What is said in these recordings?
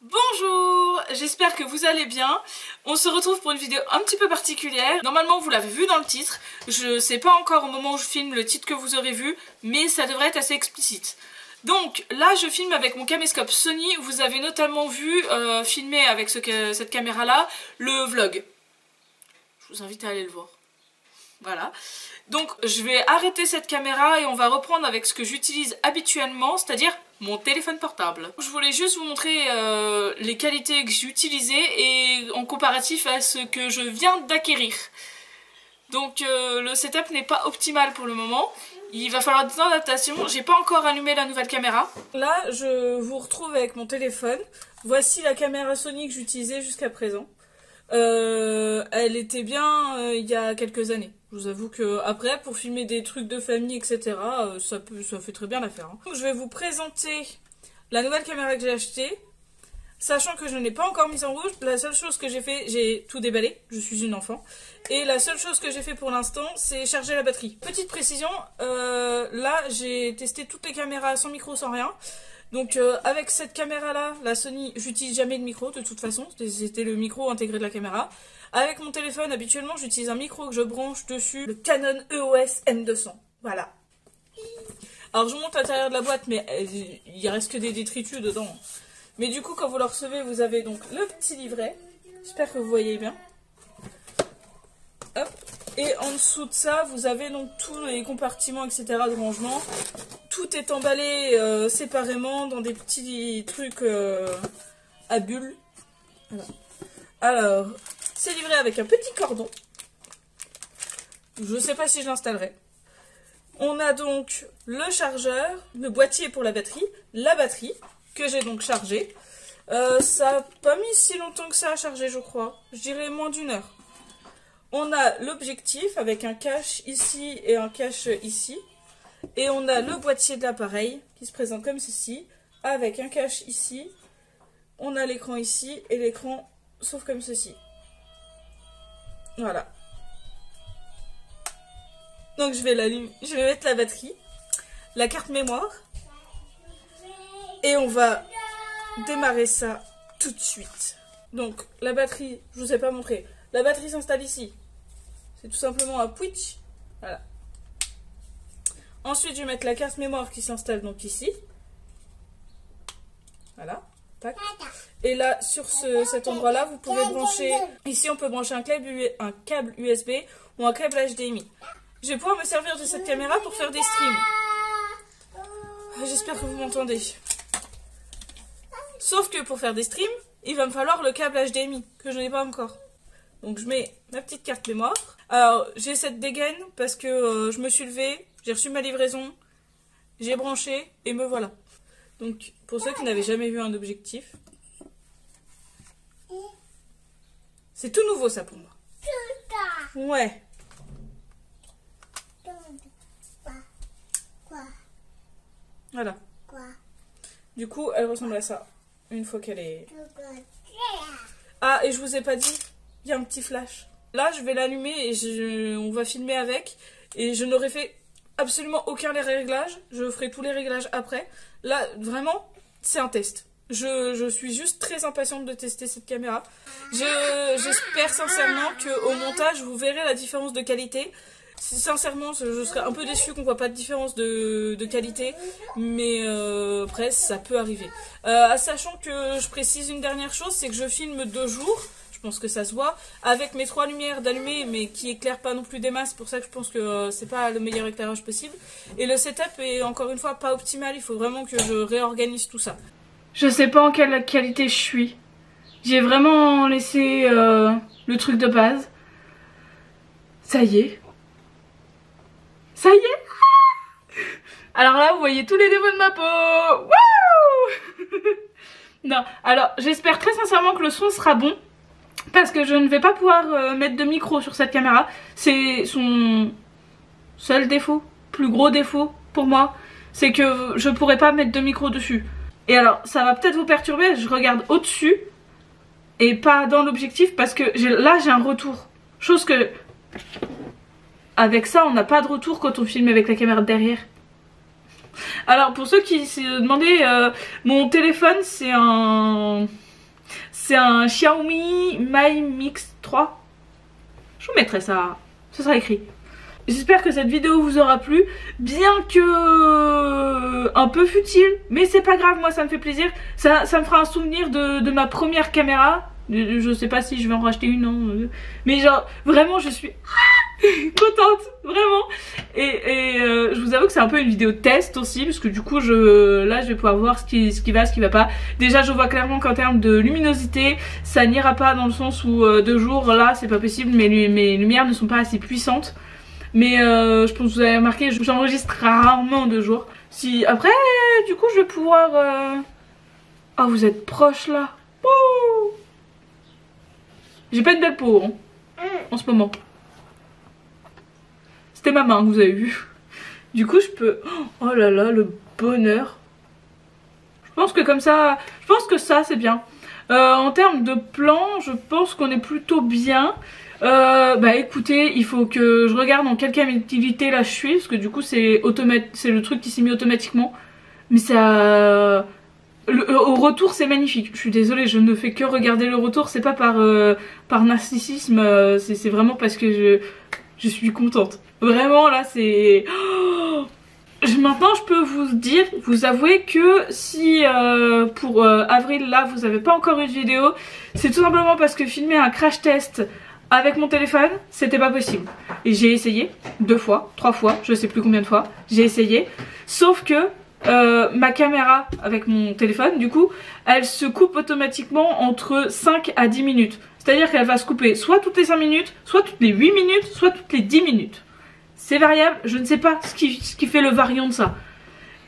Bonjour, j'espère que vous allez bien. On se retrouve pour une vidéo un petit peu particulière. Normalement vous l'avez vu dans le titre. Je sais pas encore au moment où je filme le titre que vous aurez vu, mais ça devrait être assez explicite. Donc là je filme avec mon caméscope Sony. Vous avez notamment vu filmer avec cette caméra là le vlog. Je vous invite à aller le voir. Voilà. Donc je vais arrêter cette caméra et on va reprendre avec ce que j'utilise habituellement, c'est-à-dire mon téléphone portable. Je voulais juste vous montrer les qualités que j'utilisais et en comparatif à ce que je viens d'acquérir. Donc le setup n'est pas optimal pour le moment. Il va falloir des adaptations. J'ai pas encore allumé la nouvelle caméra. Là je vous retrouve avec mon téléphone. Voici la caméra Sony que j'utilisais jusqu'à présent. Elle était bien il y a quelques années. Je vous avoue que après pour filmer des trucs de famille etc ça fait très bien l'affaire. Je vais vous présenter la nouvelle caméra que j'ai achetée, sachant que je n'ai pas encore mise en rouge. La seule chose que j'ai fait, j'ai tout déballé, je suis une enfant, et la seule chose que j'ai fait pour l'instant c'est charger la batterie. Petite précision, là j'ai testé toutes les caméras sans micro, sans rien. Donc avec cette caméra là, la Sony, j'utilise jamais de micro de toute façon, c'était le micro intégré de la caméra. Avec mon téléphone habituellement j'utilise un micro que je branche dessus, le Canon EOS M200, voilà. Alors je vous montre l'intérieur de la boîte mais il reste que des détritus dedans. Mais du coup quand vous le recevez vous avez donc le petit livret, j'espère que vous voyez bien. Hop. Et en dessous de ça, vous avez donc tous les compartiments, etc. de rangement. Tout est emballé séparément dans des petits trucs à bulles. Voilà. Alors, c'est livré avec un petit cordon. Je sais pas si je l'installerai. On a donc le chargeur, le boîtier pour la batterie que j'ai donc chargé. Ça n'a pas mis si longtemps que ça à charger, je crois. Je dirais moins d'1 heure. On a l'objectif avec un cache ici et un cache ici. Et on a le boîtier de l'appareil qui se présente comme ceci, avec un cache ici. On a l'écran ici et l'écran sauf comme ceci. Voilà. Donc je vais mettre la batterie, la carte mémoire. Et on va démarrer ça tout de suite. Donc la batterie, je vous ai pas montré. La batterie s'installe ici. C'est tout simplement un switch. Voilà. Ensuite, je vais mettre la carte mémoire qui s'installe donc ici. Voilà. Tac. Et là, sur cet endroit-là, vous pouvez brancher... Ici, on peut brancher un câble USB ou un câble HDMI. Je vais pouvoir me servir de cette caméra pour faire des streams. J'espère que vous m'entendez. Sauf que pour faire des streams, il va me falloir le câble HDMI, que je n'ai pas encore. Donc je mets ma petite carte mémoire. Alors j'ai cette dégaine parce que je me suis levée, j'ai reçu ma livraison, j'ai branché et me voilà. Donc pour ceux qui n'avaient jamais vu un objectif, c'est tout nouveau ça pour moi. Ouais. Voilà. Du coup elle ressemble à ça une fois qu'elle est... Ah et je vous ai pas dit, il y a un petit flash. Là, je vais l'allumer et on va filmer avec. Et je n'aurai fait absolument aucun des réglages. Je ferai tous les réglages après. Là, vraiment, c'est un test. Je suis juste très impatiente de tester cette caméra. J'espère sincèrement qu'au montage, vous verrez la différence de qualité. Sincèrement, je serais un peu déçue qu'on voit pas de différence de qualité. Mais après, ça peut arriver. Sachant que je précise une dernière chose, c'est que je filme 2 jours. Je pense que ça se voit, avec mes 3 lumières d'allumées mais qui éclairent pas non plus des masses, pour ça que je pense que c'est pas le meilleur éclairage possible. Et le setup est encore une fois pas optimal, il faut vraiment que je réorganise tout ça. Je sais pas en quelle qualité je suis. J'ai vraiment laissé le truc de base. Ça y est. Ça y est. Alors là vous voyez tous les défauts de ma peau. Wouh. Non, alors j'espère très sincèrement que le son sera bon. Parce que je ne vais pas pouvoir mettre de micro sur cette caméra. C'est son seul défaut, plus gros défaut pour moi. C'est que je pourrais pas mettre de micro dessus. Et alors ça va peut-être vous perturber, je regarde au-dessus et pas dans l'objectif parce que là j'ai un retour. Chose que avec ça on n'a pas de retour quand on filme avec la caméra de derrière. Alors pour ceux qui se demandaient, mon téléphone c'est un C'est un Xiaomi Mi Mix 3. Je vous mettrai ça, ce sera écrit. J'espère que cette vidéo vous aura plu, bien que un peu futile, mais c'est pas grave, moi ça me fait plaisir. Ça me fera un souvenir de ma première caméra. Je sais pas si je vais en racheter une, non. Mais genre, vraiment je suis contente, vraiment. Et je vous avoue que c'est un peu une vidéo test aussi, parce que du coup là je vais pouvoir voir ce qui va, ce qui va pas. Déjà je vois clairement qu'en termes de luminosité, ça n'ira pas dans le sens où de jour là c'est pas possible, mes lumières ne sont pas assez puissantes. Mais je pense que vous avez remarqué, j'enregistre rarement de jour. Si après du coup je vais pouvoir... Ah vous êtes proche là. Wouh, j'ai pas une belle peau hein, en ce moment. C'était ma main que vous avez vu. Du coup je peux... Oh là là, le bonheur. Je pense que comme ça... Je pense que ça c'est bien. En termes de plan, je pense qu'on est plutôt bien. Bah écoutez, il faut que je regarde en quelle qualité là je suis. Parce que du coup c'est le truc qui s'est mis automatiquement. Mais ça... au retour c'est magnifique. Je suis désolée, je ne fais que regarder le retour. C'est pas par narcissisme, c'est vraiment parce que je suis contente. Vraiment là c'est... Oh, maintenant je peux vous avouer que si pour avril là vous avez pas encore eu de vidéo, c'est tout simplement parce que filmer un crash test avec mon téléphone c'était pas possible. Et j'ai essayé 2 fois, 3 fois, je sais plus combien de fois, j'ai essayé. Sauf que ma caméra avec mon téléphone du coup elle se coupe automatiquement entre 5 à 10 minutes. C'est à dire qu'elle va se couper soit toutes les 5 minutes, soit toutes les 8 minutes, soit toutes les 10 minutes. C'est variable, je ne sais pas ce qui fait le variant de ça.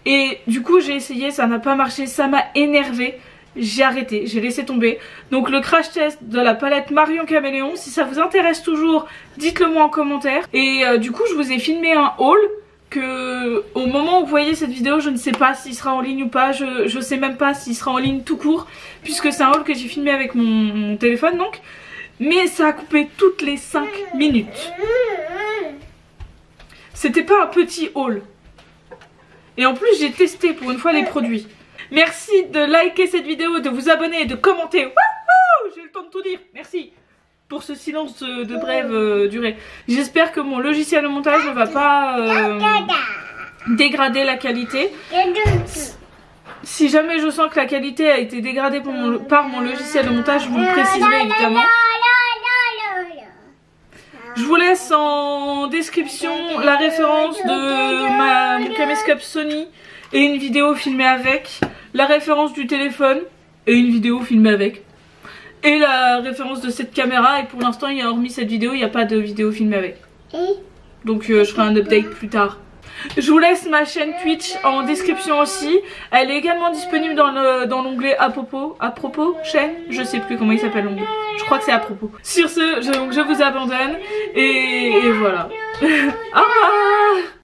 Et du coup j'ai essayé, ça n'a pas marché, ça m'a énervé. J'ai arrêté, j'ai laissé tomber. Donc le crash test de la palette Marion Caméléon, si ça vous intéresse toujours, dites-le moi en commentaire. Et du coup je vous ai filmé un haul que au moment où vous voyez cette vidéo, je ne sais pas s'il sera en ligne ou pas. Je sais même pas s'il sera en ligne tout court, puisque c'est un haul que j'ai filmé avec mon téléphone donc. Mais ça a coupé toutes les 5 minutes. C'était pas un petit haul. Et en plus j'ai testé pour une fois les produits. Merci de liker cette vidéo, de vous abonner et de commenter. Wouhou, j'ai eu le temps de tout dire. Merci pour ce silence de brève durée. J'espère que mon logiciel de montage ne va pas dégrader la qualité. Si jamais je sens que la qualité a été dégradée par mon logiciel de montage, je vous le préciserai évidemment. Je vous laisse en description la référence de mon caméscope Sony et une vidéo filmée avec, la référence du téléphone et une vidéo filmée avec, et la référence de cette caméra. Et pour l'instant, hormis cette vidéo, il n'y a pas de vidéo filmée avec. Donc je ferai un update plus tard. Je vous laisse ma chaîne Twitch en description aussi. Elle est également disponible dans l'onglet à propos chaîne. Je sais plus comment il s'appelle l'onglet. Je crois que c'est à propos. Sur ce, je vous abandonne et voilà. Au revoir.